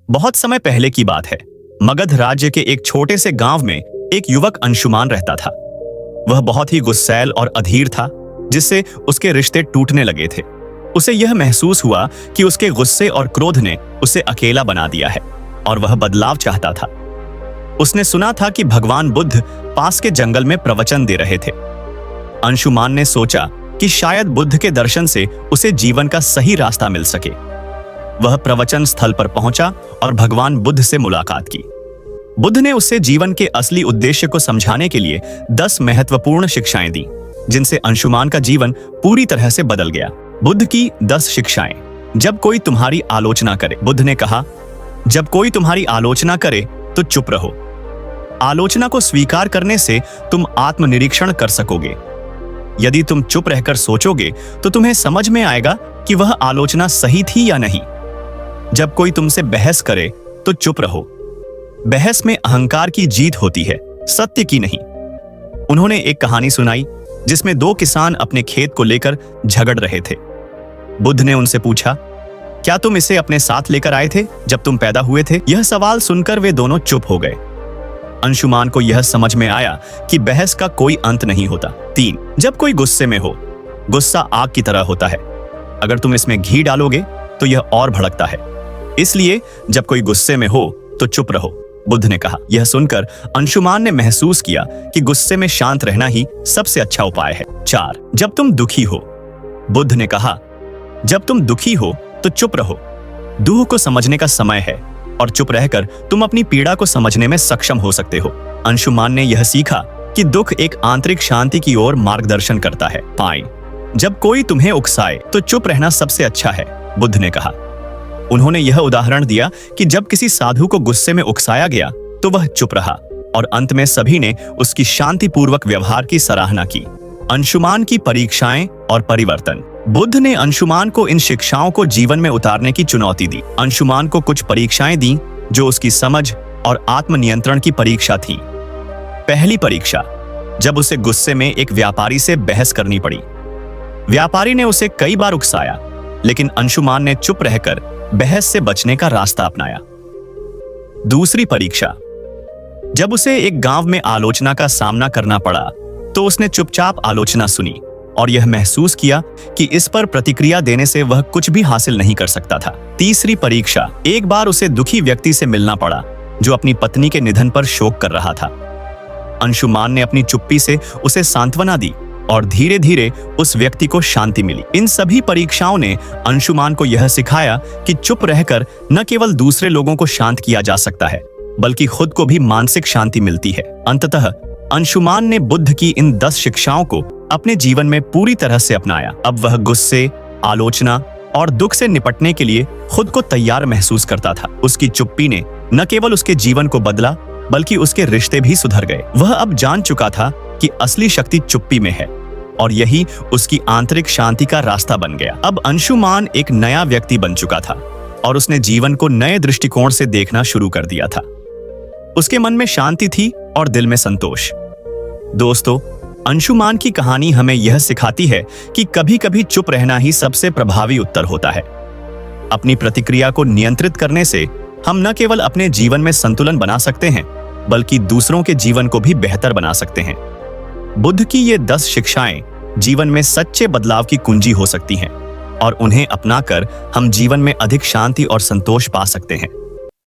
बहुत समय पहले की बात है। मगध राज्य के एक छोटे से गांव में एक युवक अंशुमान रहता था। वह बहुत ही गुस्सैल और अधीर था, जिससे उसके रिश्ते टूटने लगे थे। उसे यह महसूस हुआ कि उसके गुस्से और क्रोध ने उसे अकेला बना दिया है और वह बदलाव चाहता था। उसने सुना था कि भगवान बुद्ध पास के जंगल में प्रवचन दे रहे थे। अंशुमान ने सोचा कि शायद बुद्ध के दर्शन से उसे जीवन का सही रास्ता मिल सके। वह प्रवचन स्थल पर पहुंचा और भगवान बुद्ध से मुलाकात की। बुद्ध ने उसे जीवन के असली उद्देश्य को समझाने के लिए 10 महत्वपूर्ण शिक्षाएं दी, जिनसे अंशुमान का जीवन पूरी तरह से बदल गया। बुद्ध की 10 शिक्षाएं। जब कोई तुम्हारी आलोचना करे, बुद्ध ने कहा, जब कोई तुम्हारी आलोचना करे तो चुप रहो। आलोचना को स्वीकार करने से तुम आत्मनिरीक्षण कर सकोगे। यदि तुम चुप रहकर सोचोगे तो तुम्हें समझ में आएगा कि वह आलोचना सही थी या नहीं। जब कोई तुमसे बहस करे तो चुप रहो। बहस में अहंकार की जीत होती है, सत्य की नहीं। उन्होंने एक कहानी सुनाई जिसमें 2 किसान अपने खेत को लेकर झगड़ रहे थे। बुद्ध ने उनसे पूछा, क्या तुम इसे अपने साथ लेकर आए थे जब तुम पैदा हुए थे? यह सवाल सुनकर वे दोनों चुप हो गए। अंशुमान को यह समझ में आया कि बहस का कोई अंत नहीं होता। 3. जब कोई गुस्से में हो, गुस्सा आग की तरह होता है। अगर तुम इसमें घी डालोगे तो यह और भड़कता है। इसलिए जब कोई गुस्से में हो तो चुप रहो, बुद्ध ने कहा। यह सुनकर अंशुमान ने महसूस किया कि गुस्से में शांत रहना ही सबसे अच्छा उपाय है। 4. जब तुम दुखी हो, बुद्ध ने कहा, जब तुम दुखी हो तो चुप रहो। दुख को समझने का समय है और चुप रहकर तुम अपनी पीड़ा को समझने में सक्षम हो सकते हो। अंशुमान ने यह सीखा कि दुख एक आंतरिक शांति की ओर मार्गदर्शन करता है। 5. जब कोई तुम्हें उकसाए तो चुप रहना सबसे अच्छा है, बुद्ध ने कहा। उन्होंने यह उदाहरण दिया कि जब किसी साधु को गुस्से में उकसाया गया तो वह चुप रहा और अंत में सभी ने उसकी शांतिपूर्वक व्यवहार की सराहना की। अंशुमान की परीक्षाएं और परिवर्तन। बुद्ध ने अंशुमान को इन शिक्षाओं को जीवन में उतारने की चुनौती दी। अंशुमान को कुछ परीक्षाएं दी जो उसकी समझ और आत्मनियंत्रण की परीक्षा थी। पहली परीक्षा, जब उसे गुस्से में एक व्यापारी से बहस करनी पड़ी। व्यापारी ने उसे कई बार उकसाया, लेकिन अंशुमान ने चुप रहकर बहस से बचने का रास्ता अपनाया। दूसरी परीक्षा, जब उसे एक गांव में आलोचना का सामना करना पड़ा तो उसने चुपचाप आलोचना सुनी और यह महसूस किया कि इस पर प्रतिक्रिया देने से वह कुछ भी हासिल नहीं कर सकता था। तीसरी परीक्षा, एक बार उसे दुखी व्यक्ति से मिलना पड़ा जो अपनी पत्नी के निधन पर शोक कर रहा था। अंशुमान ने अपनी चुप्पी से उसे सांत्वना दी और धीरे धीरे उस व्यक्ति को शांति मिली। इन सभी परीक्षाओं ने अंशुमान को यह सिखाया कि चुप रहकर न केवल दूसरे लोगों को शांत किया जा सकता है, बल्कि खुद को भी मानसिक शांति मिलती है। अंततः अंशुमान ने बुद्ध की इन 10 शिक्षाओं को अपने जीवन में पूरी तरह से अपनाया। अब वह गुस्से, आलोचना और दुख से निपटने के लिए खुद को तैयार महसूस करता था। उसकी चुप्पी ने न केवल उसके जीवन को बदला, बल्कि उसके रिश्ते भी सुधर गए। वह अब जान चुका था कि असली शक्ति चुप्पी में है और यही उसकी आंतरिक शांति का रास्ता बन गया। अब अंशुमान एक नया व्यक्ति बन चुका था और उसने जीवन को नए दृष्टिकोण से देखना शुरू कर दिया था। उसके मन में शांति थी और दिल में संतोष। दोस्तों, अंशुमान की कहानी हमें यह सिखाती है कि कभी-कभी चुप रहना ही सबसे प्रभावी उत्तर होता है। अपनी प्रतिक्रिया को नियंत्रित करने से हम न केवल अपने जीवन में संतुलन बना सकते हैं, बल्कि दूसरों के जीवन को भी बेहतर बना सकते हैं। बुद्ध की ये 10 शिक्षाएं जीवन में सच्चे बदलाव की कुंजी हो सकती हैं और उन्हें अपनाकर हम जीवन में अधिक शांति और संतोष पा सकते हैं।